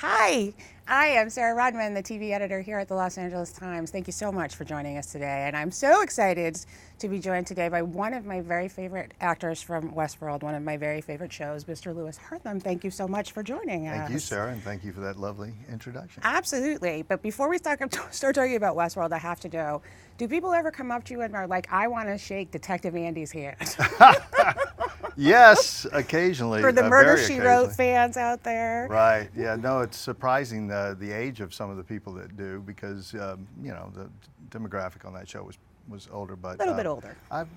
Hi, I am Sarah Rodman, the TV editor here at the Los Angeles Times. Thank you so much for joining us today. And I'm so excited to be joined today by one of my very favorite actors from Westworld, one of my very favorite shows, Mr. Lewis Herthum. Thank you so much for joining us. Thank you, Sarah, and thank you for that lovely introduction. Absolutely. But before we start talking about Westworld, I have to know, do people ever come up to you and are like, I want to shake Detective Andy's hand? Yes, occasionally. For the Murder, She Wrote fans out there. Right. Yeah, no, it's surprising the age of some of the people that do because, you know, the demographic on that show was older. But a little bit older. I've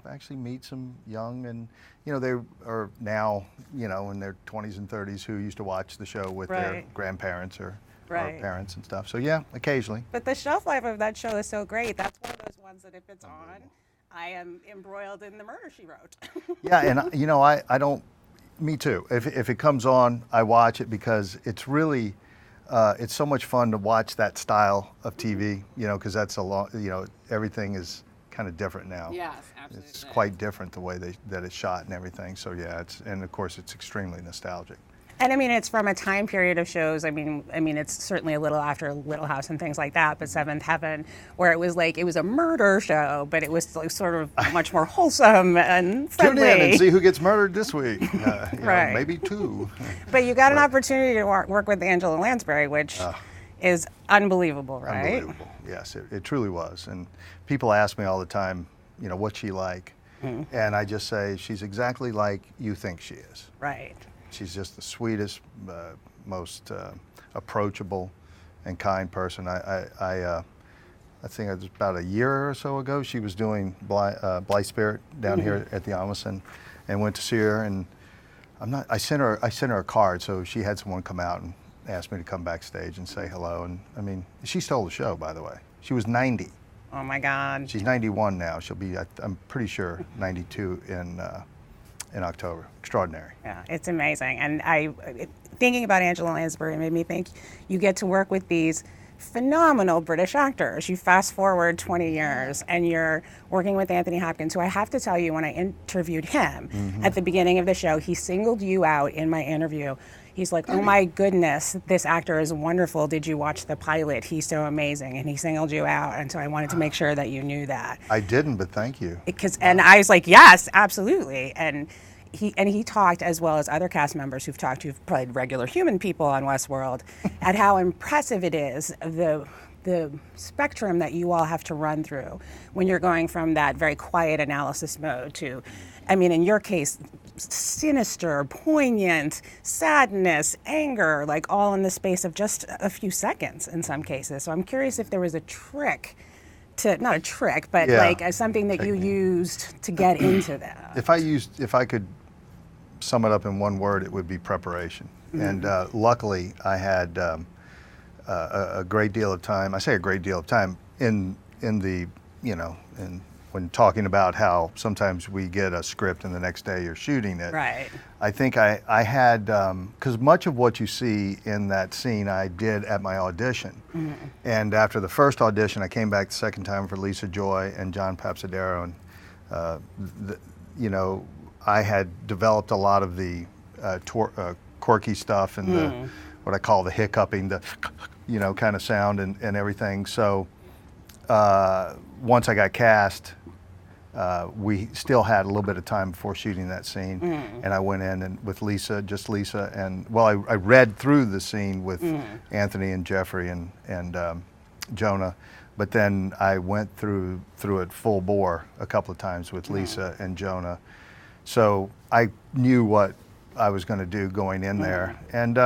actually met some young and, you know, they are now, you know, in their 20s and 30s who used to watch the show with their grandparents or parents and stuff. So, yeah, occasionally. But the shelf life of that show is so great. That's one of those ones that if it's on, I am embroiled in the Murder, She Wrote. Yeah, and you know, I don't, me too. If it comes on, I watch it because it's really, it's so much fun to watch that style of TV, you know, because that's a long, you know, everything is kind of different now. Yes, absolutely. It's quite different the way that it's shot and everything. So yeah, and of course it's extremely nostalgic. And I mean, it's from a time period of shows. I mean, it's certainly a little after Little House and things like that, but Seventh Heaven, where it was like, it was a murder show, but it was like sort of much more wholesome and friendly. Tune in and see who gets murdered this week. Right. Know, maybe two. But you got an opportunity to work with Angela Lansbury, which is unbelievable, right? Unbelievable. Yes, it truly was. And people ask me all the time, you know, what's she like? And I just say, she's exactly like you think she is. Right. She's just the sweetest, most approachable and kind person. I think it was about a year or so ago, she was doing Blythe Spirit down here at the Amazon, and went to see her. And I sent her a card, so she had someone come out and asked me to come backstage and say hello. And I mean, she stole the show, by the way. She was 90. Oh my God. She's 91 now. She'll be, I'm pretty sure, 92 in October. Extraordinary. Yeah, it's amazing. And thinking about Angela Lansbury made me think you get to work with these phenomenal British actors. You fast forward 20 years and you're working with Anthony Hopkins, who I have to tell you, when I interviewed him at the beginning of the show, he singled you out in my interview. He's like, oh my goodness, this actor is wonderful. Did you watch the pilot? He's so amazing. And he singled you out. And so I wanted to make sure that you knew that. I didn't, but thank you. And I was like, yes, absolutely. And he talked, as well as other cast members who've played regular human people on Westworld, at how impressive it is, the spectrum that you all have to run through when you're going from that very quiet analysis mode to, I mean, in your case, sinister, poignant, sadness, anger, like all in the space of just a few seconds in some cases. So I'm curious if there was a trick not a trick, but like something that you used to get into that. If I could sum it up in one word, it would be preparation. And luckily I had a great deal of time. I say a great deal of time in the, you know, when talking about how sometimes we get a script and the next day you're shooting it. Right. I think I had, because much of what you see in that scene I did at my audition. And after the first audition, I came back the second time for Lisa Joy and John Papsadero, and you know, I had developed a lot of the quirky stuff and the, what I call the hiccuping, the, you know, kind of sound and everything. So once I got cast, we still had a little bit of time before shooting that scene, and I went in and with Lisa, just Lisa, and well, I read through the scene with Anthony and Jeffrey and Jonah, but then I went through it full bore a couple of times with Lisa and Jonah, so I knew what I was going to do going in there. And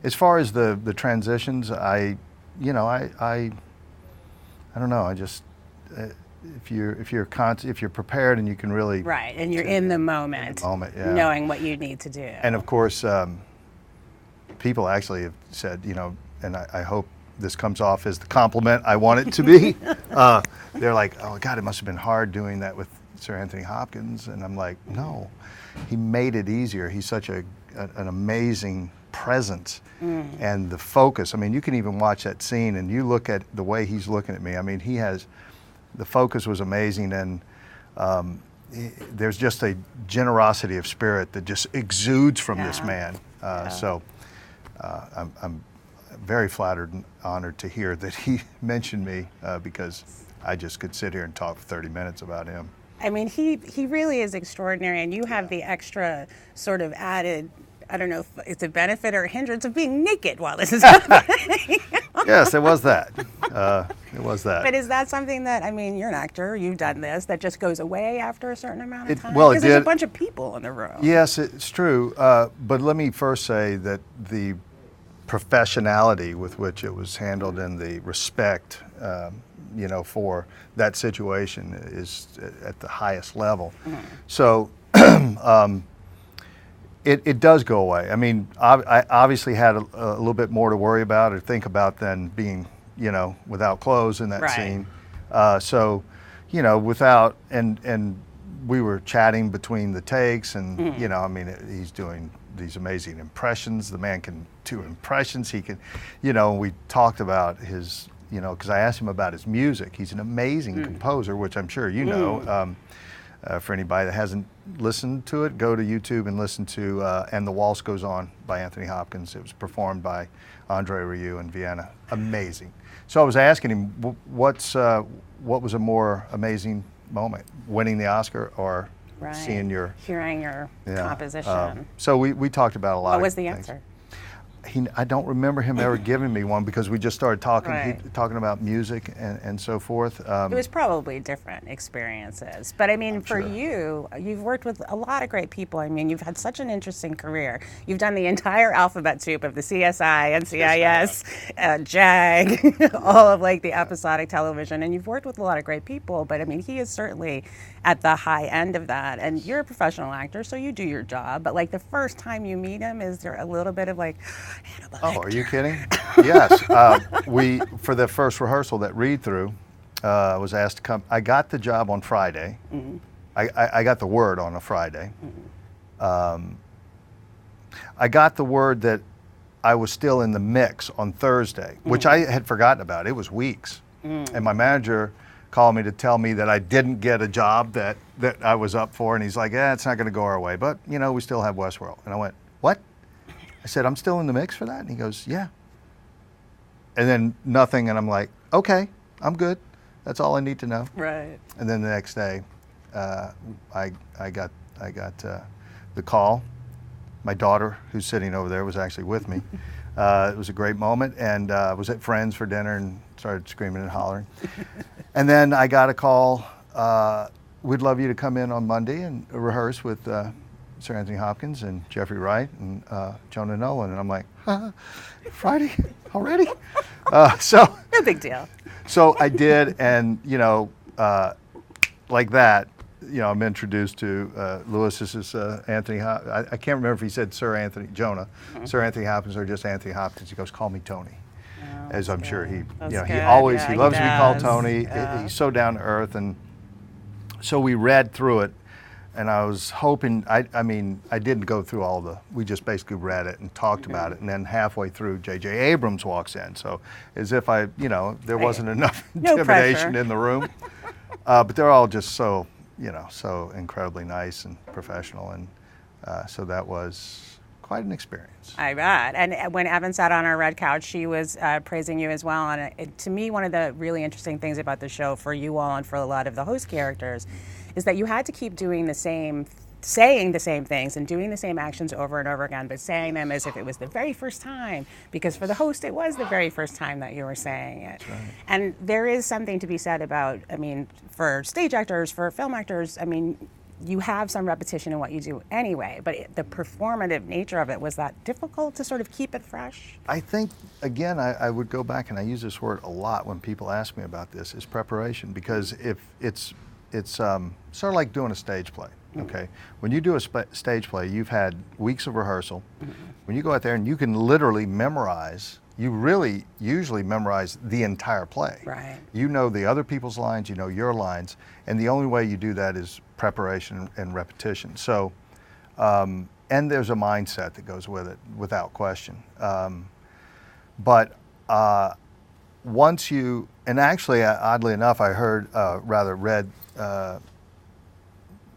as far as the transitions, I don't know, I just. If you're prepared and you can really and you're in the moment, knowing what you need to do. And of course, people actually have said, you know, and I hope this comes off as the compliment I want it to be. They're like, oh God, it must have been hard doing that with Sir Anthony Hopkins, and I'm like, no, he made it easier. He's such an amazing presence, and the focus. I mean, you can even watch that scene and you look at the way he's looking at me. I mean, he has. The focus was amazing, and there's just a generosity of spirit that just exudes from this man. So I'm very flattered and honored to hear that he mentioned me because I just could sit here and talk for 30 minutes about him. I mean, he really is extraordinary, and you have the extra sort of added, I don't know if it's a benefit or a hindrance of being naked while this is happening. Yes, it was that. It was that. But is that something that, I mean, you're an actor, you've done this, that just goes away after a certain amount of time? Well, it because there's did. a bunch of people in the room. Yes, it's true. But let me first say that the professionality with which it was handled and the respect, for that situation is at the highest level. Mm-hmm. So it does go away. I mean, I obviously had a little bit more to worry about or think about than being, without clothes in that scene. So, without, and we were chatting between the takes and, I mean, he's doing these amazing impressions. The man can do impressions. He can, we talked about his, because I asked him about his music. He's an amazing composer, which I'm sure you know. For anybody that hasn't listened to it, go to YouTube and listen to And the Waltz Goes On by Anthony Hopkins. It was performed by Andre Rieu in Vienna. Amazing. So I was asking him, what was a more amazing moment, winning the Oscar or hearing your composition? So we talked about a lot. What was the things. answer? I don't remember him ever giving me one because we just started talking about music and so forth. It was probably different experiences. But I mean, for you, you've worked with a lot of great people. I mean, you've had such an interesting career. You've done the entire alphabet soup of the CSI, NCIS, JAG, all of like the episodic television. And you've worked with a lot of great people. But I mean, he is certainly at the high end of that. And you're a professional actor, so you do your job. But like the first time you meet him, is there a little bit of like, oh, are you kidding? Yes. We, for the first rehearsal, that read-through, was asked to come. I got the job on Friday. Mm-hmm. I got the word on a Friday. Mm-hmm. I got the word that I was still in the mix on Thursday, which I had forgotten about. It was weeks. And my manager called me to tell me that I didn't get a job that I was up for. And he's like, it's not going to go our way. But, we still have Westworld. And I went, what? I said, I'm still in the mix for that? And he goes, yeah. And then nothing, and I'm like, okay, I'm good. That's all I need to know. Right. And then the next day, I got the call. My daughter, who's sitting over there, was actually with me. It was a great moment, and I was at Friends for dinner and started screaming and hollering. And then I got a call, we'd love you to come in on Monday and rehearse with Sir Anthony Hopkins and Jeffrey Wright and Jonah Nolan. And I'm like, Friday already? So no big deal. So I did, and like that, I'm introduced to Lewis. This is Anthony. I can't remember if he said Sir Anthony Jonah, Sir Anthony Hopkins, or just Anthony Hopkins. He goes, call me Tony. As I'm sure he, he always, he loves to be called Tony. Yeah. He's so down to earth, and so we read through it. And I was hoping, I mean, I didn't go through we just basically read it and talked about it. And then halfway through, J.J. Abrams walks in. So as if there wasn't enough intimidation in the room. But they're all just so, so incredibly nice and professional. And so that was quite an experience. I bet. And when Evan sat on our red couch, she was praising you as well. And to me, one of the really interesting things about the show for you all and for a lot of the host characters is that you had to keep doing saying the same things and doing the same actions over and over again, but saying them as if it was the very first time, because for the host, it was the very first time that you were saying it. Right. And there is something to be said about, I mean, for stage actors, for film actors, I mean, you have some repetition in what you do anyway, but the performative nature of it, was that difficult to sort of keep it fresh? I think, again, I would go back, and I use this word a lot when people ask me about this, is preparation, because if it's sort of like doing a stage play, okay? When you do a stage play, you've had weeks of rehearsal. When you go out there and you can literally memorize, you really usually memorize the entire play. Right. You know the other people's lines, you know your lines, and the only way you do that is preparation and repetition. So, and there's a mindset that goes with it, without question. But once you, and actually, oddly enough, I read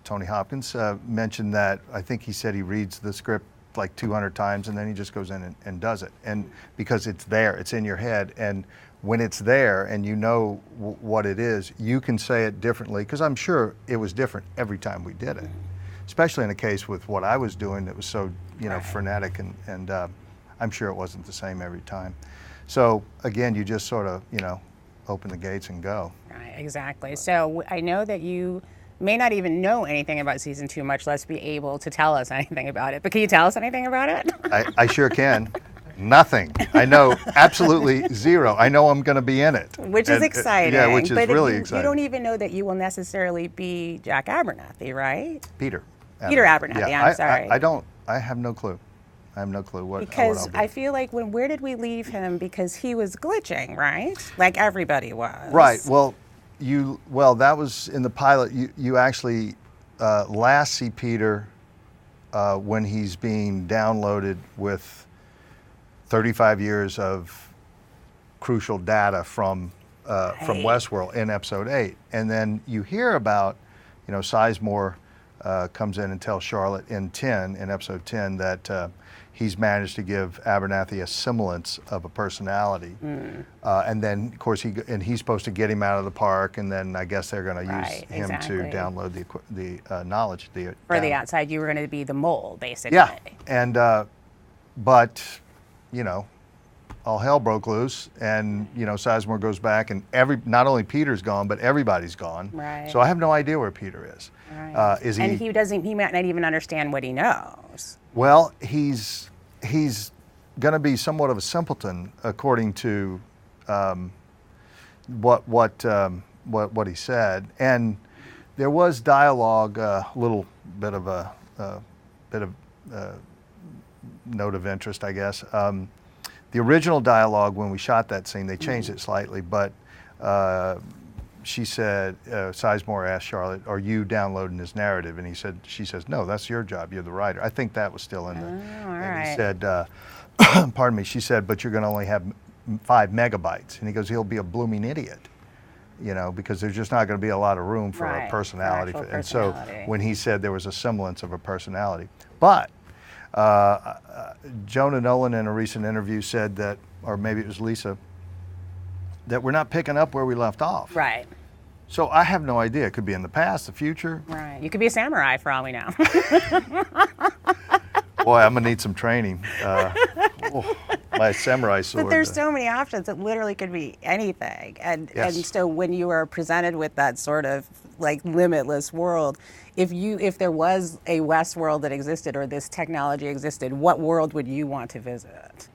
Tony Hopkins mention that, I think he said he reads the script like 200 times, and then he just goes in and does it. And because it's there, it's in your head, and when it's there and you know what it is, you can say it differently, because I'm sure it was different every time we did it, especially in a case with what I was doing that was so, frenetic, and I'm sure it wasn't the same every time. So again, you just sort of, open the gates and go. Right, exactly. So I know that you may not even know anything about season 2, much less be able to tell us anything about it. But can you tell us anything about it? I sure can. Nothing. I know absolutely zero. I know I'm going to be in it. Which is exciting. Yeah, which is really you, exciting. You don't even know that you will necessarily be Jack Abernathy, right? Peter Abernathy, yeah, I'm sorry. I have no clue. I have no clue what Because I'll be. I feel like where did we leave him? Because he was glitching, right? Like everybody was. Right. Well, that was in the pilot. You actually last see Peter when he's being downloaded with 35 years of crucial data from Westworld in episode 8, and then you hear about, Sizemore comes in and tells Charlotte in episode 10 that he's managed to give Abernathy a semblance of a personality, and then of course he's supposed to get him out of the park, and then I guess they're going to use him to download the knowledge. For the outside, you were going to be the mole, basically. Yeah, and but all hell broke loose, and Sizemore goes back, and not only Peter's gone, but everybody's gone. Right. So I have no idea where Peter is. Right. And he might not even understand what he knows. Well, he's going to be somewhat of a simpleton, according to what he said. And there was dialogue, a little bit of a note of interest, I guess. The original dialogue, when we shot that scene, they changed it slightly, but she said, Sizemore asked Charlotte, "Are you downloading his narrative?" And she says, "No, that's your job. You're the writer." I think that was still in there. Oh, all right. He said, pardon me, she said, "But you're going to only have 5 megabytes." And he goes, "He'll be a blooming idiot, because there's just not going to be a lot of room for a personality." And so when he said there was a semblance of a personality. But Jonah Nolan in a recent interview said that, or maybe it was Lisa, that we're not picking up where we left off. Right. So I have no idea. It could be in the past, the future. Right. You could be a samurai for all we know. Boy, I'm going to need some training. My samurai sword. But there's so many options. It literally could be anything. And so when you are presented with that sort of like limitless world, if there was a Westworld that existed, or this technology existed, what world would you want to visit?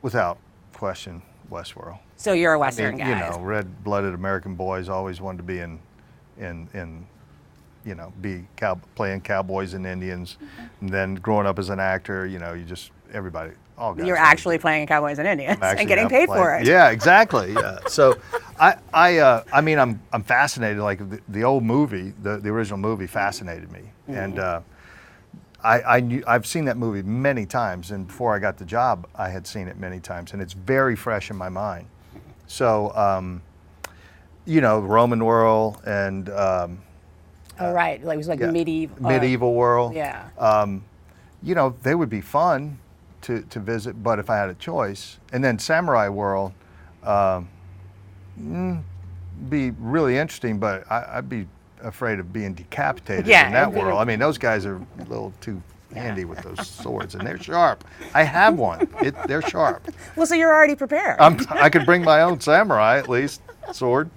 Without question, Westworld. So you're a Western guy. Red-blooded American boys always wanted to be playing cowboys and Indians. And then growing up as an actor, everybody, all guys. You're actually playing cowboys and Indians and getting paid for it. Yeah, exactly. Yeah. So I'm fascinated. Like the old movie, the original movie fascinated me. And I've seen that movie many times, and before I got the job, I had seen it many times, and it's very fresh in my mind. So, Roman world and right, it was like medieval world. Yeah. They would be fun to visit, but if I had a choice, and then samurai world, be really interesting, but I'd be afraid of being decapitated in that world. I mean, those guys are a little too handy with those swords, and they're sharp. I have one. They're sharp. Well, so you're already prepared. I could bring my own samurai, at least, sword.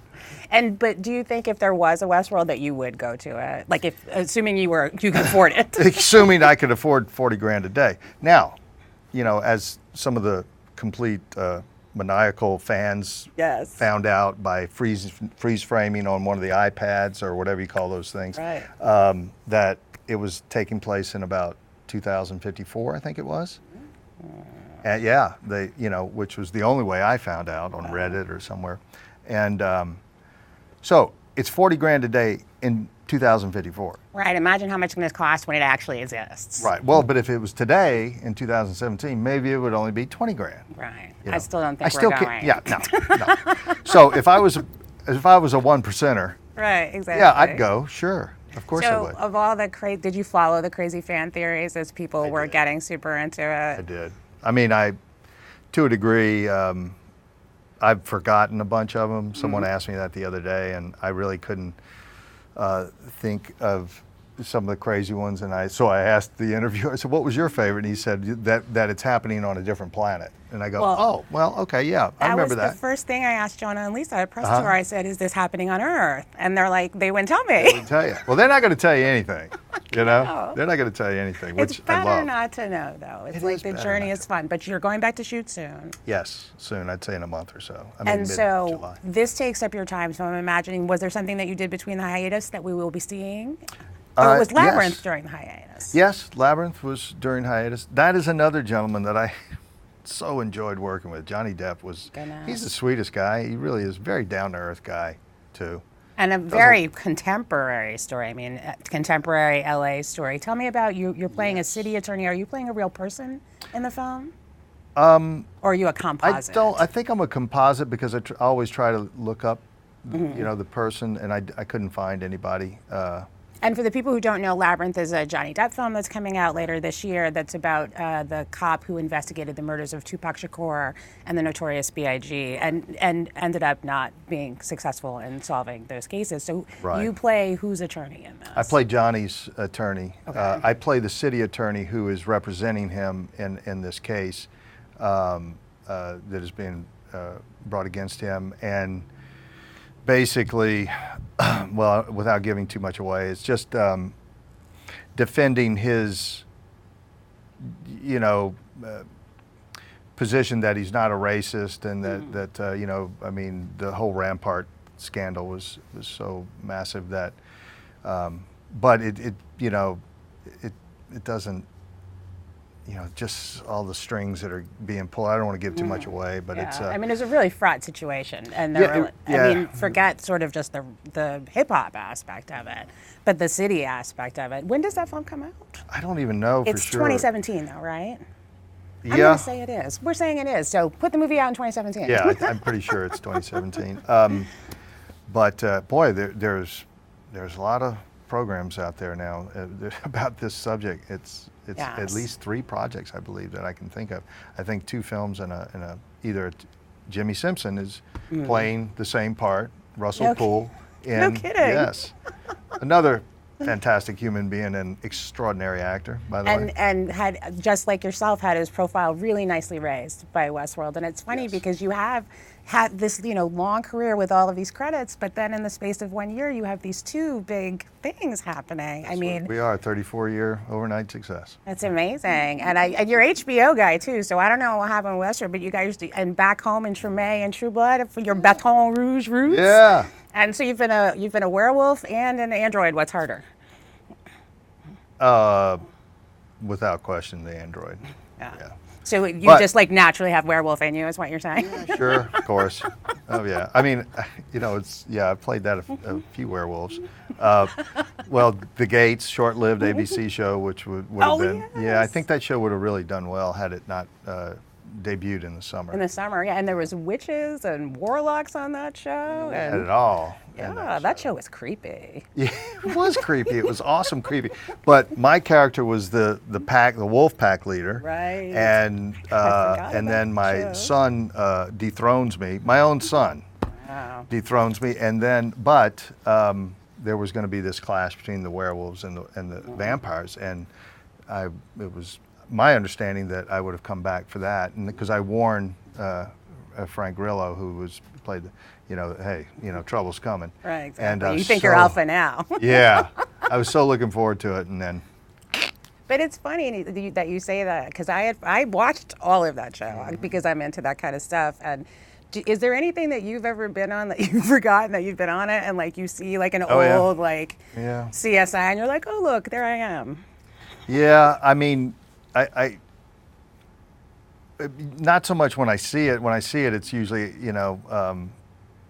But do you think if there was a Westworld that you would go to it? Like assuming you could afford it. Assuming I could afford $40,000 a day. Now, as some of the complete maniacal fans found out by freeze framing on one of the iPads or whatever you call those things, right. That it was taking place in about 2054, I think it was. And which was the only way I found out on Reddit or somewhere. And so it's $40,000 a day in 2054. Right. Imagine how much it's going to cost when it actually exists. Right. Well, but if it was today in 2017, maybe it would only be $20,000. Right. I still don't think we're going. Yeah. No. So if I was a one percenter. Right. Exactly. Yeah, I'd go. Sure. Of course I So, would. of all the did you follow the crazy fan theories as people were did. getting super into it? I did. I mean, to a degree, I've forgotten a bunch of them. Someone asked me that the other day, and I really couldn't think of some of the crazy ones. And so I asked the interviewer, I said, "What was your favorite?" And he said that it's happening on a different planet. And I go, Well, "Oh, well, okay, yeah, I remember That was that." the first thing I asked Jonah and Lisa at press tour. I said, "Is this happening on Earth?" And they're like, "They wouldn't tell They me." wouldn't tell you. Well, they're not going to tell you anything. You know, No. they're not going to tell you anything, It's which I better love. not to know, though. It's It like is the better journey not is to. fun, but you're going back to shoot soon. Yes, soon. I'd say in a month or so. I mean, And so mid-July. this takes up your time. So I'm imagining, was there something that you did between the hiatus that we will be seeing? Or was Labyrinth yes. during the hiatus? Yes, Labyrinth was during hiatus. That is another gentleman that I so enjoyed working with. Johnny Depp was, Goodness. he's the sweetest guy. He really is, very down-to-earth guy, too. And a very contemporary story. I mean, contemporary LA story. Tell me about you. You're playing a city attorney. Are you playing a real person in the film? Or are you a composite? I think I'm a composite because I always try to look up, you know, the person, and I couldn't find anybody. And for the people who don't know, Labyrinth is a Johnny Depp film that's coming out later this year that's about the cop who investigated the murders of Tupac Shakur and the Notorious B.I.G. and ended up not being successful in solving those cases. So Right. you play whose attorney in this? I play Johnny's attorney. Okay. I play the city attorney who is representing him in this case that is being brought against him. And basically, well, without giving too much away, it's just defending his, you know, position that he's not a racist and that you know, I mean, the whole Rampart scandal was so massive that, but it you know, it doesn't, you know, just all the strings that are being pulled. I don't want to give too much away, but it's. I mean, it's a really fraught situation, and Yeah, I mean, forget sort of just the hip hop aspect of it, but the city aspect of it. When does that film come out? I don't even know for It's sure. 2017, though, right? I'm Yeah. going to say it is. We're saying it is. So put the movie out in 2017. Yeah, I'm pretty sure it's 2017. But boy, there's a lot of programs out there now about this subject. It's Yes. at least 3 projects, I believe, that I can think of. I think 2 films and either Jimmy Simpson is playing the same part, Russell Poole. No kidding. Yes, another fantastic human being and extraordinary actor, by the way. And had, just like yourself, had his profile really nicely raised by Westworld. And it's funny because you have had this, you know, long career with all of these credits, but then in the space of 1 year, you have these 2 big things happening. I mean, We are a 34-year overnight success. that's amazing. And you're HBO guy too, so I don't know what happened with Westworld, but you guys and back home in Treme and True Blood for your Baton Rouge roots. Yeah. And so you've been a werewolf and an android. What's harder? Without question, the android. Yeah. Yeah. So you But- just like naturally have werewolf in you, is what you're saying? Sure, of course. Oh yeah. I mean, you know, I've played that a few werewolves. Well, The Gates, short-lived ABC show, which would have Oh, been. yes. Yeah, I think that show would have really done well had it not debuted in the summer. In the summer, yeah, and there was witches and warlocks on that show. Had And it all. in yeah, that show was creepy. Yeah, it was creepy. It was awesome creepy. But my character was the wolf pack leader. Right. And forgot and about then the my show. son dethrones me. My own son Wow. dethrones me. And then, but there was going to be this clash between the werewolves and the vampires. And it was my understanding that I would have come back for that, and because I warned Frank Grillo, who played the, you know, hey, you know, trouble's coming. Right, exactly. And You think you're alpha now. Yeah, I was so looking forward to it, and then. But it's funny that you say that, because I watched all of that show because I'm into that kind of stuff. And is there anything that you've ever been on that you've forgotten that you've been on it, and like you see like an old like CSI, and you're like, oh look, there I am. Yeah, I mean, I not so much when I see it. When I see it, it's usually, you know,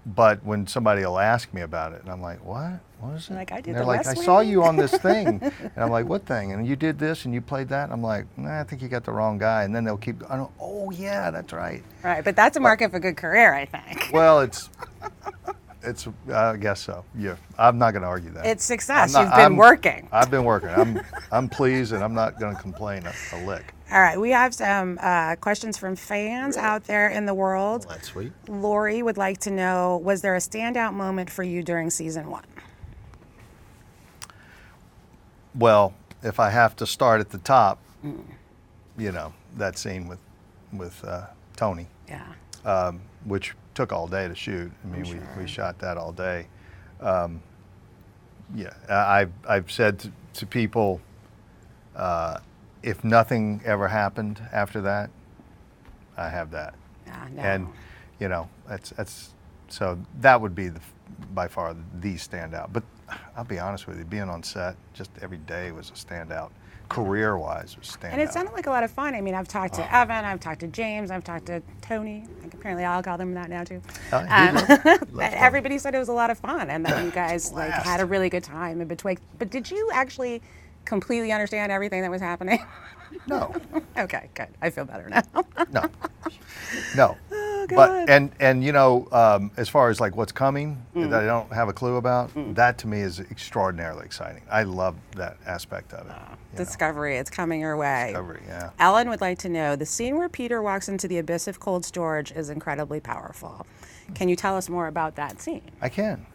but when somebody will ask me about it, and I'm like, what? What is it? Like, I did and they're the like, I West saw Wing. you on this thing. And I'm like, what thing? And you did this and you played that? And I'm like, nah, I think you got the wrong guy. And then they'll keep, oh yeah, that's right. Right, but that's a market for good career, I think. Well, it's I guess so. Yeah, I'm not going to argue that. It's success. You've been working. I've been working. I'm pleased, and I'm not going to complain a lick. All right, we have some questions from fans out there in the world. Well, that's sweet. Lori would like to know, was there a standout moment for you during season 1? Well, if I have to start at the top, you know, that scene with Tony, Yeah. which took all day to shoot. I mean, we shot that all day. Yeah, I've said to people, if nothing ever happened after that, I have that. Yeah, no. And you know, that's so that would be by far the standout. But I'll be honest with you, being on set just every day was a standout. Career-wise, was a standout. And it sounded like a lot of fun. I mean, I've talked to Evan, I've talked to James, I've talked to Tony. I think apparently I'll call them that now too. Everybody said it was a lot of fun, and that you guys like had a really good time in between. But did you actually completely understand everything that was happening? No. Okay, good. I feel better now. No. Oh, God. But and you know, as far as like what's coming that I don't have a clue about, that to me is extraordinarily exciting. I love that aspect of it. Discovery, it's coming your way. Discovery, yeah. Ellen would like to know, the scene where Peter walks into the abyss of cold storage is incredibly powerful. Can you tell us more about that scene? I can.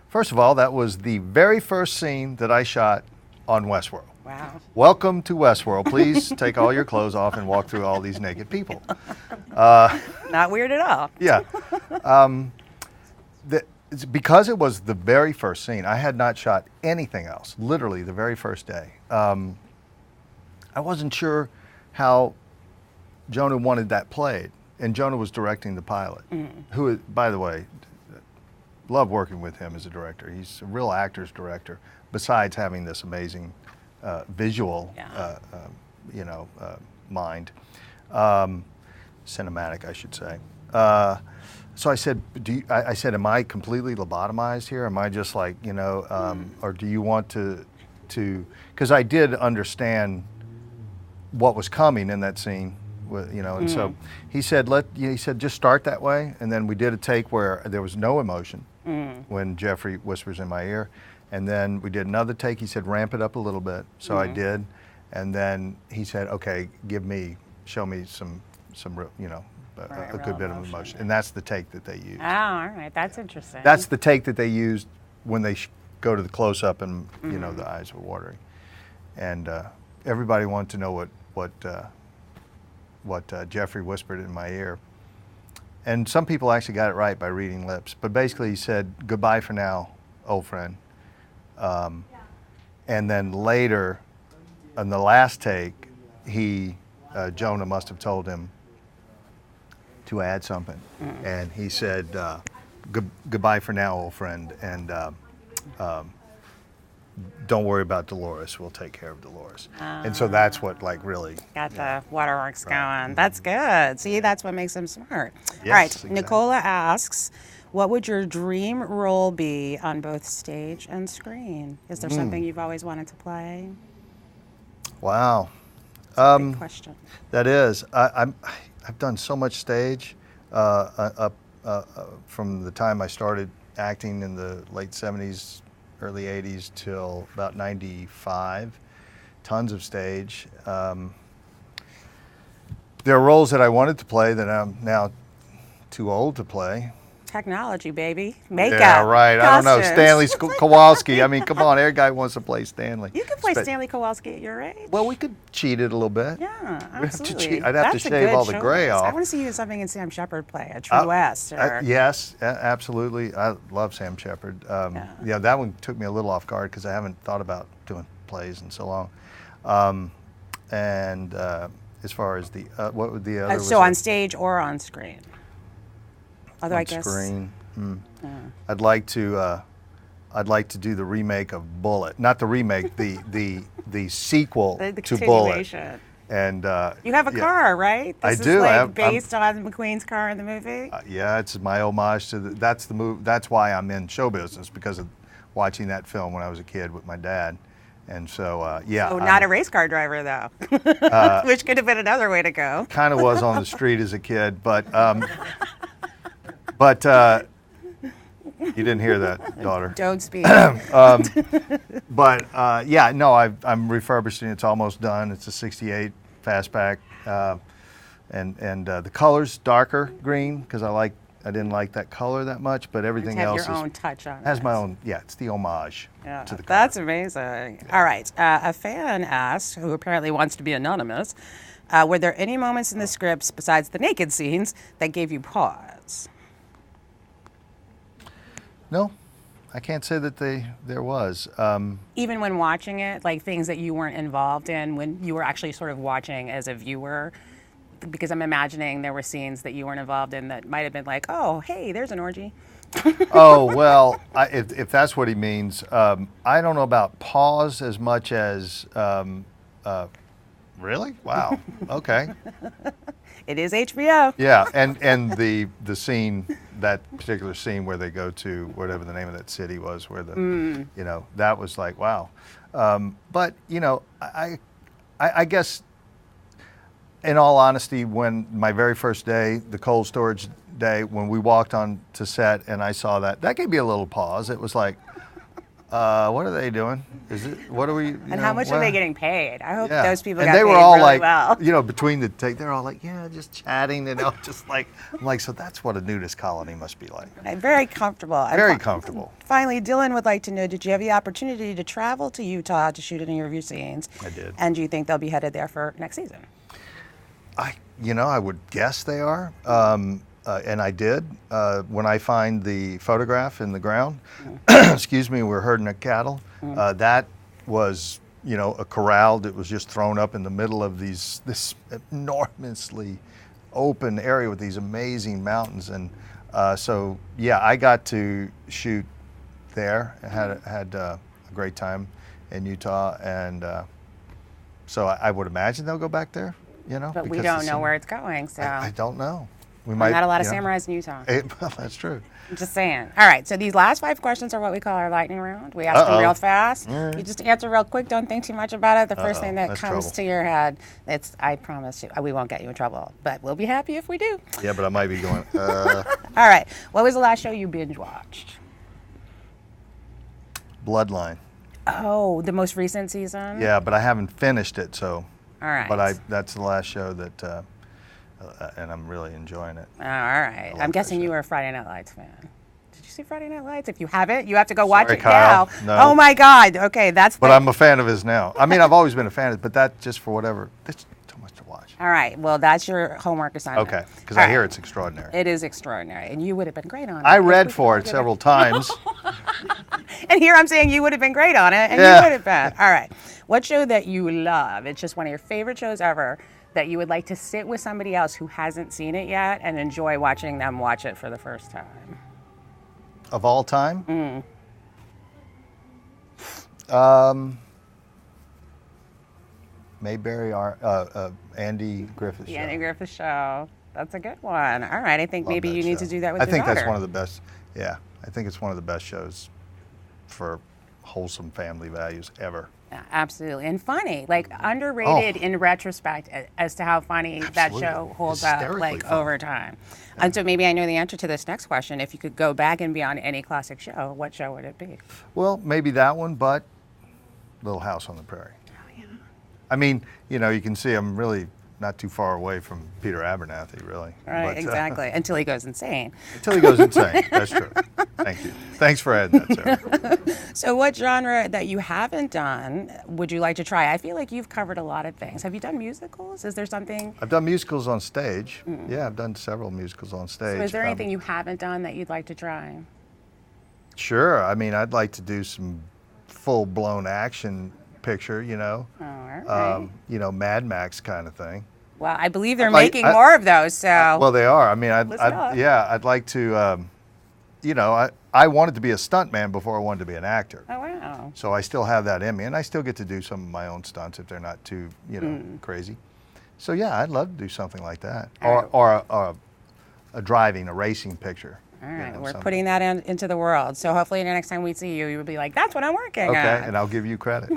First of all, that was the very first scene that I shot on Westworld. Wow. Welcome to Westworld. Please take all your clothes off and walk through all these naked people. Not weird at all. Yeah. Because it was the very first scene, I had not shot anything else, literally the very first day. I wasn't sure how Jonah wanted that played. And Jonah was directing the pilot, who, by the way, love working with him as a director. He's a real actor's director, besides having this amazing visual, you know, mind. Cinematic, I should say. So I said, I said, am I completely lobotomized here? Am I just like, you know, or do you want to, because I did understand what was coming in that scene, you know, and so he said, he said, just start that way. And then we did a take where there was no emotion when Jeffrey whispers in my ear. And then we did another take. He said, ramp it up a little bit. So I did. And then he said, okay, show me some you know, a good bit of emotion. And that's the take that they used. Oh, all right. That's interesting. That's the take that they used when they go to the close-up and, you know, the eyes were watering. And everybody wanted to know what Jeffrey whispered in my ear. And some people actually got it right by reading lips. But basically he said, goodbye for now, old friend. And then later, on the last take, Jonah must have told him to add something. And he said, goodbye for now, old friend. And don't worry about Dolores. We'll take care of Dolores. And so that's what like really got the waterworks going. That's good. See, that's what makes them smart. Yes, all right. exactly. Nicola asks, what would your dream role be on both stage and screen? Is there something you've always wanted to play? Wow. Big question. That is. I've done so much stage up from the time I started acting in the late 70s, early 80s till about 95. Tons of stage. There are roles that I wanted to play that I'm now too old to play. Technology, baby. Makeup. Yeah, right. Costumes. I don't know. Stanley Kowalski. I mean, come on. Every guy wants to play Stanley. You could play Stanley Kowalski at your age. Well, we could cheat it a little bit. Yeah, We'd have to absolutely. cheat. I'd have to shave all the gray off. I want to see you in something in Sam Shepard play, a True West. Or... Yes, absolutely. I love Sam Shepard. Yeah, that one took me a little off guard because I haven't thought about doing plays in so long. And as far as the what would the other? So on stage or on screen? Although on I guess screen. I'd like to do the remake of Bullet, not the remake, the sequel to Bullet. And you have a car, right? This I do. Is like based on McQueen's car in the movie. Yeah, it's my homage to that's the movie. That's why I'm in show business, because of watching that film when I was a kid with my dad. And so yeah. Oh, not a race car driver though, which could have been another way to go. Kind of was on the street as a kid, but You didn't hear that, daughter. Don't speak. But yeah, no, I'm refurbishing. It's almost done. It's a '68 fastback, and the color's darker green because I didn't like that color that much, but everything else your own touch on has it. my own. Yeah, it's the homage to the color. That's amazing. All right, a fan asked, who apparently wants to be anonymous, were there any moments in the scripts besides the naked scenes that gave you pause? No, I can't say that there was. Even when watching it, like things that you weren't involved in when you were actually sort of watching as a viewer? Because I'm imagining there were scenes that you weren't involved in that might have been like, oh, hey, there's an orgy. Oh, well, if that's what he means, I don't know about pause as much as, really? Wow, okay. It is HBO. Yeah, and the scene, that particular scene where they go to whatever the name of that city was, where the, you know, that was like, wow. But, you know, I guess, in all honesty, when my very first day, the cold storage day, when we walked on to set and I saw that gave me a little pause. It was like, what are they doing? What are we? And how much are they getting paid? I hope those people and got they were paid all really like, well. you know, between the take, they're all like, yeah, just chatting, you know, just like, I'm like, so that's what a nudist colony must be like. Very comfortable. Very comfortable. Finally, Dylan would like to know, did you have the opportunity to travel to Utah to shoot any of your scenes? I did. And do you think they'll be headed there for next season? I would guess they are, and I did. When I find the photograph in the ground, excuse me, we're herding a cattle. That was, you know, a corralled. It was just thrown up in the middle of this enormously open area with these amazing mountains, and so yeah, I got to shoot there. I had a great time in Utah, and so I would imagine they'll go back there. You know, but we don't know where it's going, so I don't know. We might not a lot of you know, samurais in Utah. Well, that's true. I'm just saying. All right, so these last 5 questions are what we call our lightning round. We ask them real fast. You just answer real quick. Don't think too much about it. The first thing that comes to your head, I promise you, we won't get you in trouble, but we'll be happy if we do. Yeah, but I might be going. All right, what was the last show you binge watched? Bloodline. Oh, the most recent season? Yeah, but I haven't finished it, so. All right. But that's the last show that, and I'm really enjoying it. All right. I'm guessing you were a Friday Night Lights fan. Did you see Friday Night Lights? If you haven't, you have to go watch it Kyle. now. No. Oh my God. Okay, that's. But I'm a fan of his now. I mean, I've always been a fan of it, but that just for whatever. It's too much to watch. All right. Well, that's your homework assignment. Okay, because I hear it's extraordinary. It is extraordinary, and you would have been great on it. I read for it several times. And here I'm saying you would have been great on it, and you would have been. All right. What show that you love? It's just one of your favorite shows ever that you would like to sit with somebody else who hasn't seen it yet and enjoy watching them watch it for the first time. Of all time? Mayberry, Andy Griffith Show. The Andy Griffith Show. That's a good one. All right. I think maybe you need to do that with your daughter. I think that's daughter. one of the best. Yeah, I think it's one of the best shows for wholesome family values ever. Yeah, absolutely. And funny, like underrated in retrospect as to how funny that show holds up like over time. Yeah. And so maybe I know the answer to this next question. If you could go back and be on any classic show, what show would it be? Well, maybe that one, but Little House on the Prairie. Oh, yeah. I mean, you know, you can see I'm really not too far away from Peter Abernathy, really. Right, but, exactly. Until he goes insane. Until he goes insane. That's true. Thank you. Thanks for adding that, Sarah. So what genre that you haven't done would you like to try? I feel like you've covered a lot of things. Have you done musicals? Is there something? I've done musicals on stage. Yeah, I've done several musicals on stage. So is there anything you haven't done that you'd like to try? Sure. I mean, I'd like to do some full-blown action picture, you know. Oh, all right. You know, Mad Max kind of thing. Well, I believe they're making more of those, so. Well, they are. I mean, I'd like to, you know, I wanted to be a stuntman before I wanted to be an actor. Oh, wow. So I still have that in me, and I still get to do some of my own stunts if they're not too, you know, crazy. So yeah, I'd love to do something like that, or a racing picture. All right, we're putting that into the world. So hopefully the next time we see you, you will be like, that's what I'm working on. Okay, and I'll give you credit.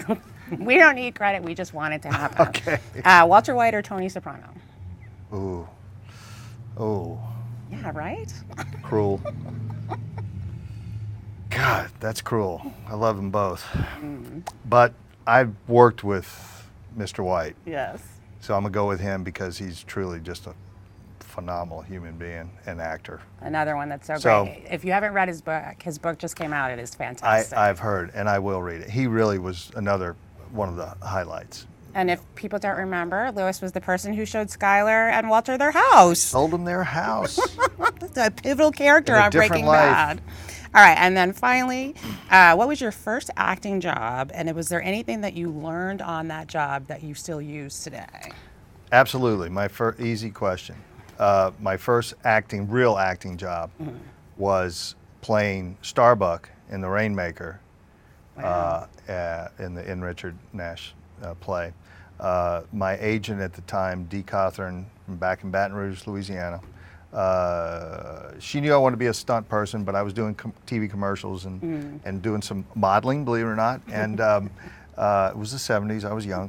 We don't need credit. We just want it to happen. Okay. Walter White or Tony Soprano? Ooh. Oh. Yeah, right? Cruel. God, that's cruel. I love them both. But I've worked with Mr. White, Yes. so I'm going to go with him because he's truly just a phenomenal human being and actor. Another one that's so great. If you haven't read his book just came out. It is fantastic. I've heard, and I will read it. He really was another one of the highlights. And if people don't remember, Lewis was the person who showed Skylar and Walter their house. Sold them their house. A pivotal character on Breaking Bad. All right, and then finally, what was your first acting job, and was there anything that you learned on that job that you still use today? Absolutely. My easy question. My first real acting job was playing Starbuck in The Rainmaker. Wow. In Richard Nash play. My agent at the time, Dee Cawthorn, from back in Baton Rouge, Louisiana, she knew I wanted to be a stunt person, but I was doing TV commercials and doing some modeling, believe it or not. And it was the 70s. I was young.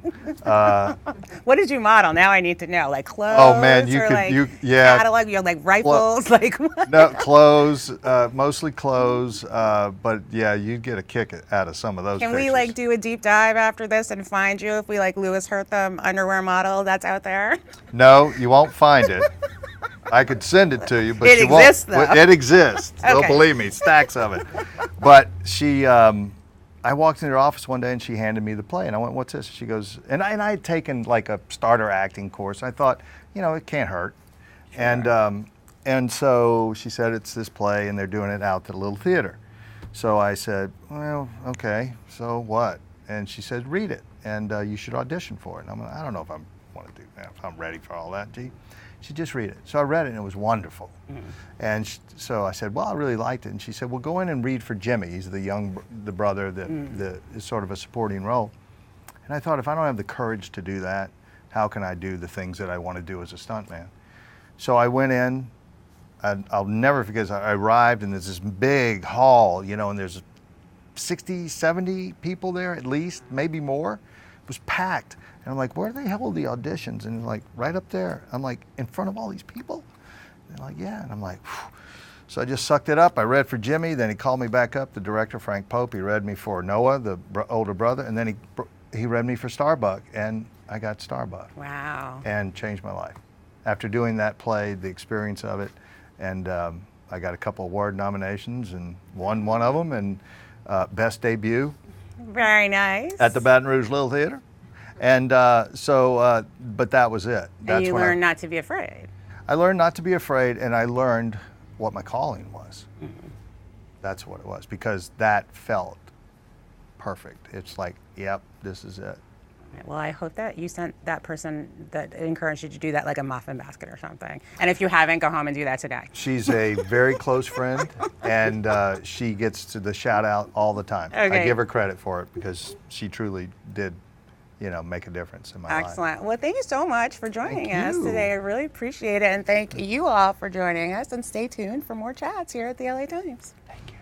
What did you model? Now I need to know. Like clothes? Oh man, you or could, like yeah. catalog, you know, like rifles, like what? No, clothes, mostly clothes. But yeah, you'd get a kick out of some of those. Can pictures. we like do a deep dive after this and find you if we like Lewis Herthum underwear model that's out there? No, you won't find it. I could send it to you, but it you exists, won't. Though. It exists. Okay. Don't believe me, stacks of it. But she, I walked into her office one day and she handed me the play, and I went, "What's this?" She goes, and I had taken like a starter acting course. I thought, you know, it can't hurt. Sure. And so she said, "It's this play, and they're doing it out at a little theater." So I said, "Well, okay. So what?" And she said, "Read it, and you should audition for it." And I'm like, "I don't know if I want to do that. If I'm ready for all that, gee." She said, "Just read it." So I read it, and it was wonderful. And so I said, "Well, I really liked it." And she said, "Well, go in and read for Jimmy. He's the brother that is sort of a supporting role." And I thought, if I don't have the courage to do that, how can I do the things that I want to do as a stuntman? So I went in. I'll never forget. I arrived, and there's this big hall, you know, and there's 60, 70 people there at least, maybe more. It was packed. And I'm like, "Where the hell are the auditions?" And like, "Right up there." I'm like, "In front of all these people?" And they're like, "Yeah." And I'm like, phew. So I just sucked it up. I read for Jimmy. Then he called me back up, the director, Frank Pope. He read me for Noah, the older brother. And then he read me for Starbuck. And I got Starbuck. Wow. And changed my life. After doing that play, the experience of it, and I got a couple award nominations and won one of them, and best debut. Very nice. At the Baton Rouge Little Theater. And but that was it. That's and you when learned not to be afraid. I learned not to be afraid, and I learned what my calling was. That's what it was, because that felt perfect. It's like, yep, this is it. Well, I hope that you sent that person that encouraged you to do that like a muffin basket or something. And if you haven't, go home and do that today. She's a very close friend, and she gets to the shout out all the time. Okay. I give her credit for it because she truly did, you know, make a difference in my life. Excellent. Well, thank you so much for joining us you. today. I really appreciate it. And thank you all for joining us. And stay tuned for more chats here at the LA Times. Thank you.